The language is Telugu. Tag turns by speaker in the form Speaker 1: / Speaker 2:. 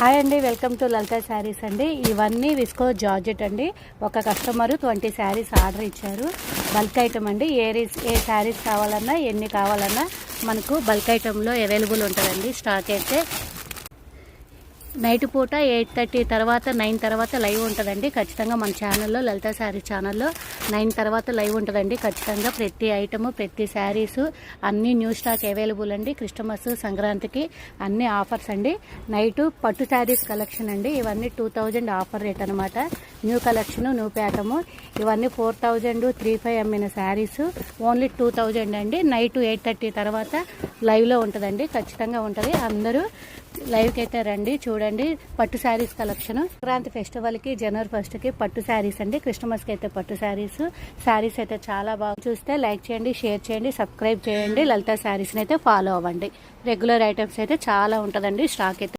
Speaker 1: హాయ్ అండి, వెల్కమ్ టు లలిత శారీస్ అండి. ఇవన్నీ విస్కో జార్జెట్ అండి. ఒక కస్టమరు 20 శారీస్ ఆర్డర్ ఇచ్చారు. బల్క్ ఐటమ్ అండి. ఏ శారీస్ కావాలన్నా ఎన్ని కావాలన్నా మనకు బల్క్ ఐటంలో అవైలబుల్ ఉంటుందండి. స్టాక్ అయితే నైట్ పూట 8:30 తర్వాత 9 తర్వాత లైవ్ ఉంటుందండి. ఖచ్చితంగా మన ఛానల్లో, లలిత శారీ ఛానల్లో 9 తర్వాత లైవ్ ఉంటుందండి. ఖచ్చితంగా ప్రతి ఐటము, ప్రతి శారీసు అన్నీ న్యూ స్టాక్ అవైలబుల్ అండి. క్రిస్టమస్, సంక్రాంతికి అన్ని ఆఫర్స్ అండి. నైటు పట్టు శారీస్ కలెక్షన్ అండి. ఇవన్నీ 2000 ఆఫర్ రేట్ అనమాట. New collection, new pattern. ఇవన్నీ 4000 అమ్మిన శారీస్ ఓన్లీ 2000 అండి. నైట్ 8:30 తర్వాత లైవ్లో ఉంటుందండి. ఖచ్చితంగా ఉంటుంది. అందరూ లైవ్కి అయితే రండి, చూడండి. పట్టు శారీస్ కలెక్షన్ సంక్రాంతి ఫెస్టివల్కి, జనవరి 1కి పట్టు శారీస్ అండి. క్రిస్టమస్కి అయితే పట్టు శారీస్ అయితే చాలా బాగా. చూస్తే లైక్ చేయండి, షేర్ చేయండి, సబ్స్క్రైబ్ చేయండి. లలిత శారీస్ని అయితే ఫాలో అవ్వండి. రెగ్యులర్ ఐటమ్స్ అయితే చాలా ఉంటుందండి. స్టాక్ అయితే